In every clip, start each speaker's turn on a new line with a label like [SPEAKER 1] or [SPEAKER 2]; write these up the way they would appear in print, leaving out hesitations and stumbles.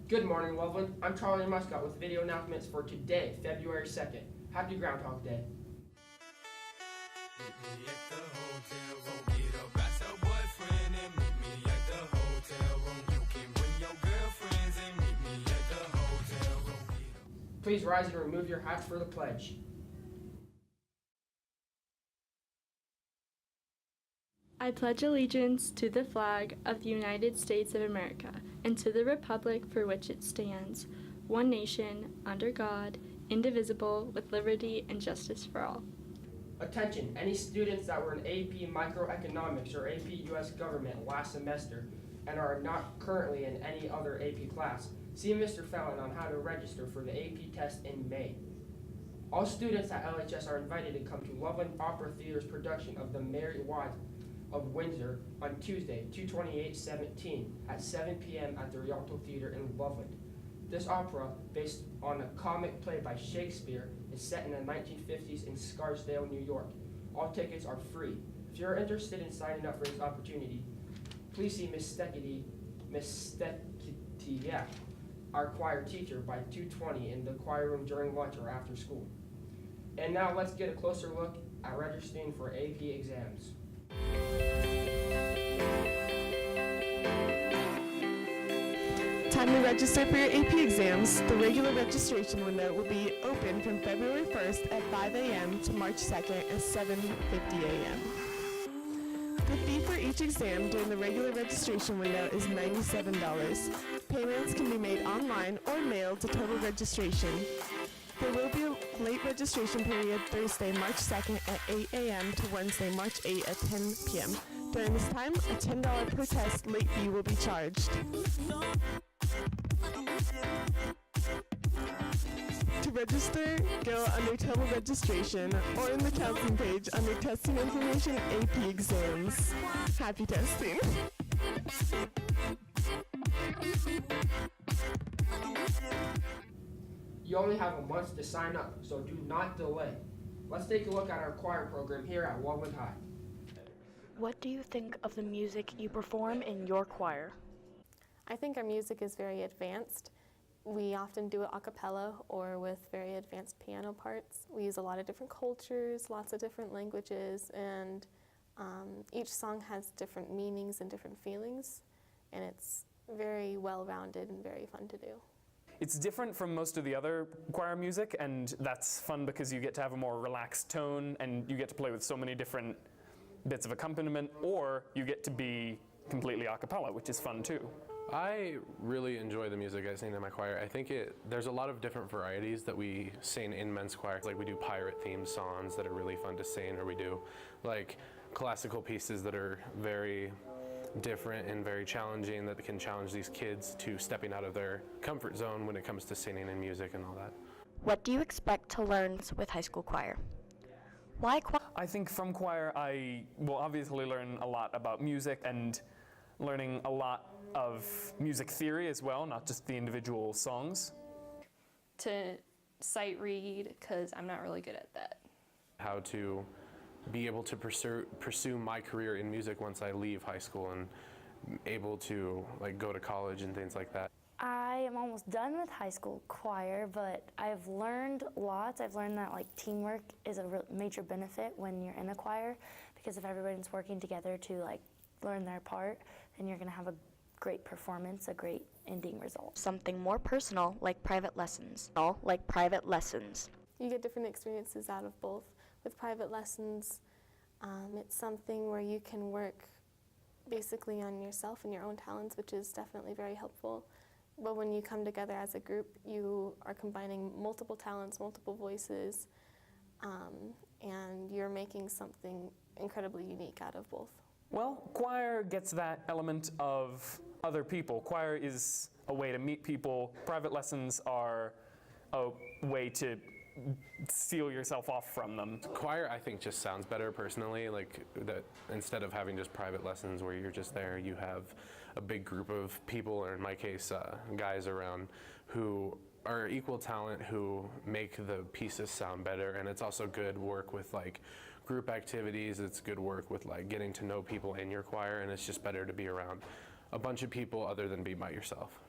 [SPEAKER 1] Good morning, Loveland. I'm Charlie Muscat with video announcements for today, February 2nd. Happy Groundhog Day. Please rise and remove your hats for the pledge.
[SPEAKER 2] I pledge allegiance to the flag of the United States of America and to the republic for which it stands, one nation, under God, indivisible, with liberty and justice for all.
[SPEAKER 1] Attention, any students that were in AP Microeconomics or AP US Government last semester and are not currently in any other AP class, see Mr. Fallon on how to register for the AP test in May. All students at LHS are invited to come to Loveland Opera Theater's production of The Merry Wives of Windsor on Tuesday, 2/28/17 at 7 p.m. at the Rialto Theater in Loveland. This opera, based on a comic play by Shakespeare, is set in the 1950s in Scarsdale, New York. All tickets are free. If you're interested in signing up for this opportunity, please see Miss Steckity, our choir teacher, by 2:20 in the choir room during lunch or after school. And now let's get a closer look at registering for AP exams.
[SPEAKER 3] Time to register for your AP exams. The regular registration window will be open from February 1st at 5 a.m. to March 2nd at 7:50 a.m. The fee for each exam during the regular registration window is $97. Payments can be made online or mailed to total registration. There will be a late registration period Thursday, March 2nd at 8 a.m. to Wednesday, March 8 at 10 p.m. During this time, a $10 per test late fee will be charged. To register, go under total registration or in the counseling page under testing information AP exams. Happy testing.
[SPEAKER 1] You only have a month to sign up, so do not delay. Let's take a look at our choir program here at Loveland High.
[SPEAKER 4] What do you think of the music you perform in your choir?
[SPEAKER 5] I think our music is very advanced. We often do it a cappella or with very advanced piano parts. We use a lot of different cultures, lots of different languages, and each song has different meanings and different feelings, and it's very well-rounded and very fun to do.
[SPEAKER 6] It's different from most of the other choir music, and that's fun because you get to have a more relaxed tone and you get to play with so many different bits of accompaniment, or you get to be completely a cappella, which is fun too.
[SPEAKER 7] I really enjoy the music I sing in my choir. I think there's a lot of different varieties that we sing in men's choir. Like we do pirate-themed songs that are really fun to sing, or we do like classical pieces that are very different and very challenging, that can challenge these kids to stepping out of their comfort zone when it comes to singing and music and all that.
[SPEAKER 4] What do you expect to learn with high school choir? Why choir?
[SPEAKER 6] I think from choir I will obviously learn a lot about music and learning a lot of music theory as well, not just the individual songs.
[SPEAKER 8] To sight read, because I'm not really good at that.
[SPEAKER 7] How to be able to pursue my career in music once I leave high school and able to like go to college and things like that.
[SPEAKER 9] I am almost done with high school choir, but I've learned lots. I've learned that like teamwork is a major benefit when you're in a choir, because if everyone's working together to like learn their part, then you're going to have a great performance, a great ending result.
[SPEAKER 4] Something more personal, like private lessons.
[SPEAKER 5] You get different experiences out of both. With private lessons, it's something where you can work basically on yourself and your own talents, which is definitely very helpful. But when you come together as a group, you are combining multiple talents, multiple voices, and you're making something incredibly unique out of both.
[SPEAKER 6] Well, choir gets that element of other people. Choir is a way to meet people. Private lessons are a way to seal yourself off from them.
[SPEAKER 7] Choir, I think, just sounds better personally, like that instead of having just private lessons where you're just there, you have a big group of people, or in my case, guys around who are equal talent, who make the pieces sound better. And it's also good work with like group activities. It's good work with like getting to know people in your choir, and it's just better to be around a bunch of people other than be by yourself.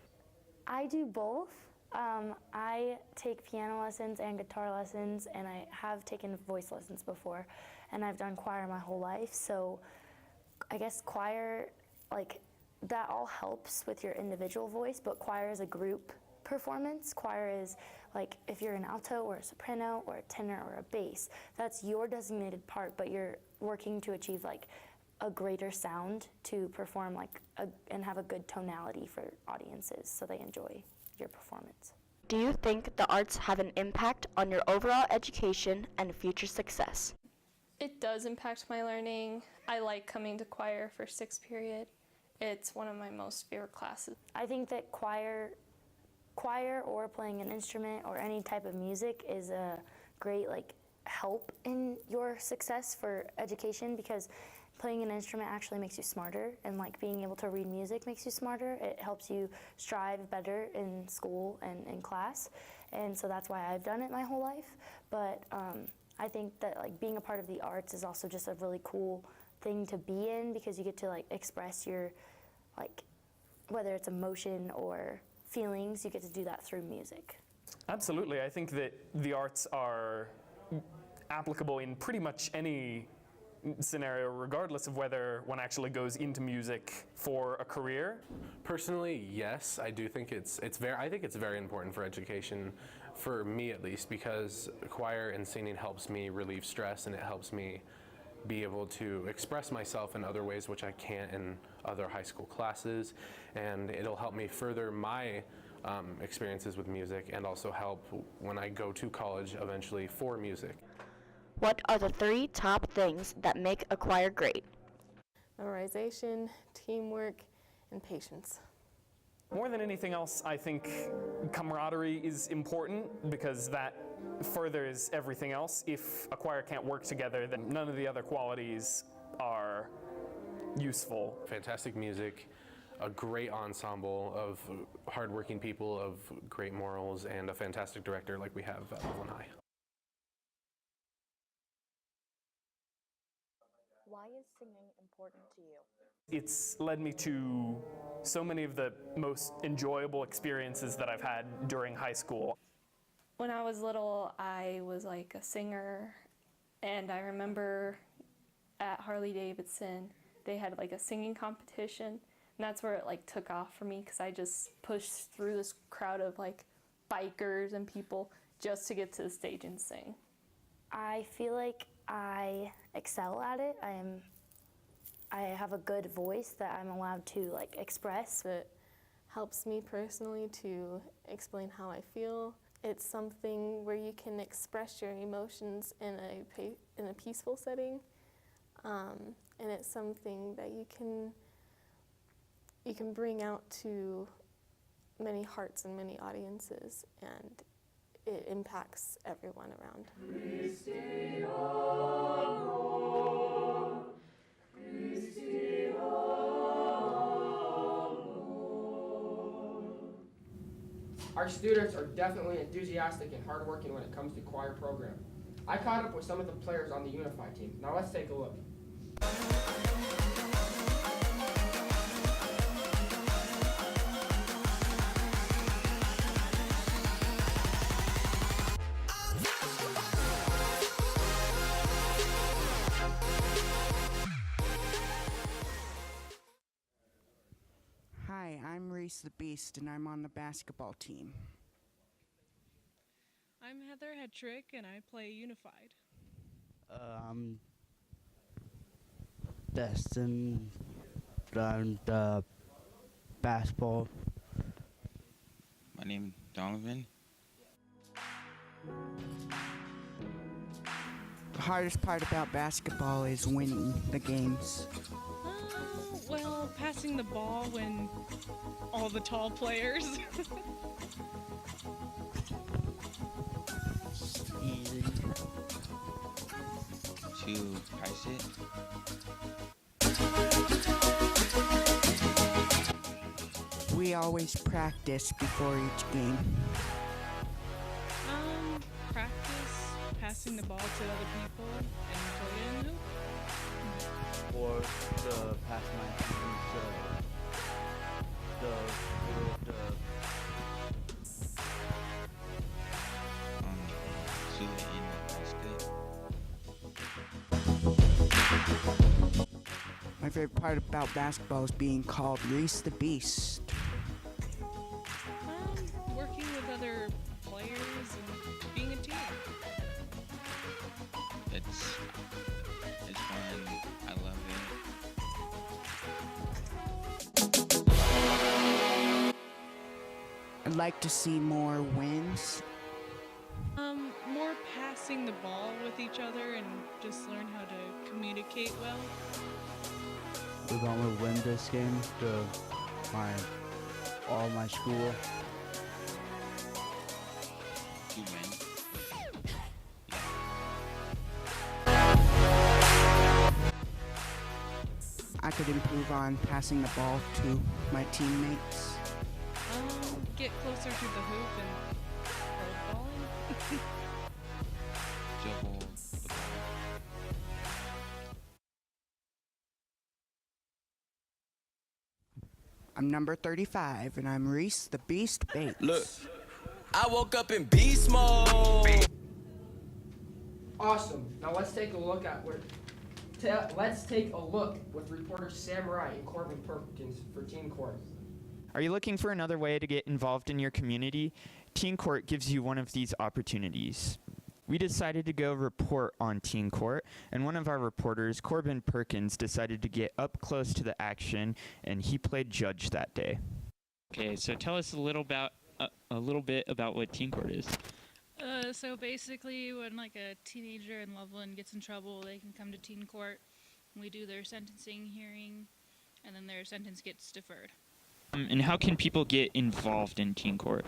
[SPEAKER 9] I do both. I take piano lessons and guitar lessons, and I have taken voice lessons before, and I've done choir my whole life. So I guess choir, like, that all helps with your individual voice, but choir is a group performance. Choir is like if you're an alto or a soprano or a tenor or a bass, that's your designated part, but you're working to achieve like a greater sound to perform like and have a good tonality for audiences so they enjoy your performance.
[SPEAKER 4] Do you think the arts have an impact on your overall education and future success?
[SPEAKER 8] It does impact my learning. I like coming to choir for 6th period. It's one of my most favorite classes.
[SPEAKER 9] I think that choir or playing an instrument or any type of music is a great like help in your success for education, because playing an instrument actually makes you smarter, and like being able to read music makes you smarter. It helps you strive better in school and in class, and so that's why I've done it my whole life. But I think that like being a part of the arts is also just a really cool thing to be in, because you get to like express your like whether it's emotion or feelings, you get to do that through music.
[SPEAKER 6] Absolutely. I think that the arts are applicable in pretty much any scenario, regardless of whether one actually goes into music for a career.
[SPEAKER 7] Personally, yes, I do think it's very important for education, for me at least, because choir and singing helps me relieve stress, and it helps me be able to express myself in other ways which I can't in other high school classes, and it'll help me further my experiences with music, and also help when I go to college eventually for music.
[SPEAKER 4] What are the 3 top things that make a choir great?
[SPEAKER 5] Memorization, teamwork, and patience.
[SPEAKER 6] More than anything else, I think camaraderie is important, because that furthers everything else. If a choir can't work together, then none of the other qualities are useful.
[SPEAKER 7] Fantastic music, a great ensemble of hardworking people of great morals, and a fantastic director like we have at Alot High.
[SPEAKER 4] Why is singing important to you?
[SPEAKER 6] It's led me to so many of the most enjoyable experiences that I've had during high school.
[SPEAKER 8] When I was little, I was like a singer, and I remember at Harley Davidson, they had like a singing competition, and that's where it like took off for me, because I just pushed through this crowd of like bikers and people just to get to the stage and sing.
[SPEAKER 9] I feel like I excel at it. I have a good voice that I'm allowed to like express.
[SPEAKER 5] It helps me personally to explain how I feel. It's something where you can express your emotions in a peaceful setting, and it's something that you can bring out to many hearts and many audiences, and it impacts everyone around.
[SPEAKER 1] Our students are definitely enthusiastic and hardworking when it comes to choir program. I caught up with some of the players on the Unified team. Now let's take a look.
[SPEAKER 10] Hi, I'm Reese the Beast, and I'm on the basketball team.
[SPEAKER 11] I'm Heather Hetrick, and I play Unified.
[SPEAKER 12] I'm Destin, I'm the basketball.
[SPEAKER 13] My name is Donovan.
[SPEAKER 10] The hardest part about basketball is winning the games.
[SPEAKER 11] Well, passing the ball when all the tall players.
[SPEAKER 13] Easy. To price it.
[SPEAKER 10] We always practice before each game.
[SPEAKER 11] Practice passing the ball to other people and put it in the hoop.
[SPEAKER 12] Or the pass my team, the
[SPEAKER 10] favorite part about basketball is being called Reese the Beast.
[SPEAKER 11] Working with other players and being a team.
[SPEAKER 13] It's fun. I love it.
[SPEAKER 10] I'd like to see more wins.
[SPEAKER 11] More passing the ball with each other and just learn how to communicate well.
[SPEAKER 12] We want to win this game to all my school.
[SPEAKER 13] To win.
[SPEAKER 10] I could improve on passing the ball to my teammates.
[SPEAKER 11] Get closer to the hoop and throw the ball in.
[SPEAKER 13] Dribble the ball.
[SPEAKER 10] I'm number 35, and I'm Reese the Beast Bates.
[SPEAKER 14] Look, I woke up in beast mode.
[SPEAKER 1] Awesome. Now let's take a look at with reporter Samurai and Corbin Perkins for Teen Court.
[SPEAKER 15] Are you looking for another way to get involved in your community? Teen Court gives you one of these opportunities. We decided to go report on Teen Court, and one of our reporters, Corbin Perkins, decided to get up close to the action, and he played judge that day.
[SPEAKER 16] Okay, so tell us a little bit about what Teen Court is.
[SPEAKER 11] So basically, when like a teenager in Loveland gets in trouble, they can come to Teen Court. We do their sentencing hearing, and then their sentence gets deferred.
[SPEAKER 16] And how can people get involved in Teen Court?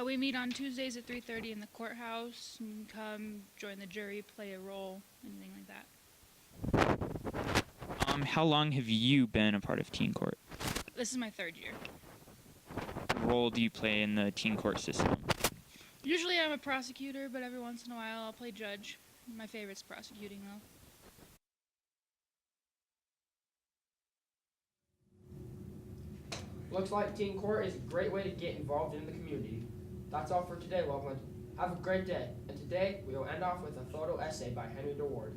[SPEAKER 11] We meet on Tuesdays at 3:30 in the courthouse. You can come, join the jury, play a role, anything like that.
[SPEAKER 16] How long have you been a part of Teen Court?
[SPEAKER 11] This is my 3rd year.
[SPEAKER 16] What role do you play in the Teen Court system?
[SPEAKER 11] Usually I'm a prosecutor, but every once in a while I'll play judge. My favorite's prosecuting, though.
[SPEAKER 1] Looks like Teen Court is a great way to get involved in the community. That's all for today, Loveland. Have a great day. And today, we will end off with a photo essay by Henry DeWard.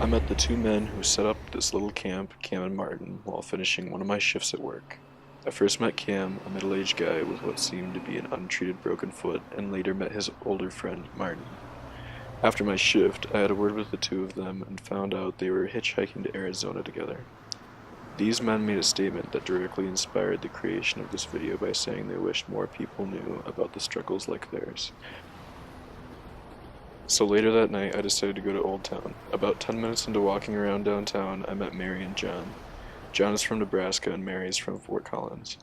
[SPEAKER 17] I met the two men who set up this little camp, Cam and Martin, while finishing one of my shifts at work. I first met Cam, a middle-aged guy with what seemed to be an untreated broken foot, and later met his older friend, Martin. After my shift, I had a word with the two of them and found out they were hitchhiking to Arizona together. These men made a statement that directly inspired the creation of this video by saying they wished more people knew about the struggles like theirs. So later that night, I decided to go to Old Town. About 10 minutes into walking around downtown, I met Mary and John. John is from Nebraska and Mary is from Fort Collins.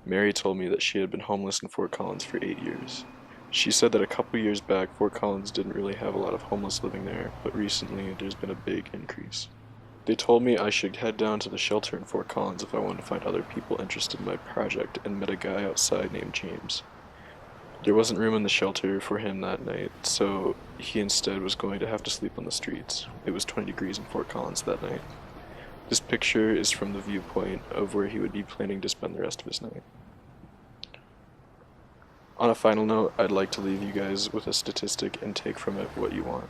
[SPEAKER 17] Mary told me that she had been homeless in Fort Collins for 8 years. She said that a couple years back, Fort Collins didn't really have a lot of homeless living there, but recently there's been a big increase. They told me I should head down to the shelter in Fort Collins if I wanted to find other people interested in my project, and met a guy outside named James. There wasn't room in the shelter for him that night, so he instead was going to have to sleep on the streets. It was 20 degrees in Fort Collins that night. This picture is from the viewpoint of where he would be planning to spend the rest of his night. On a final note, I'd like to leave you guys with a statistic and take from it what you want.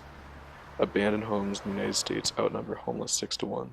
[SPEAKER 17] Abandoned homes in the United States outnumber homeless 6 to 1.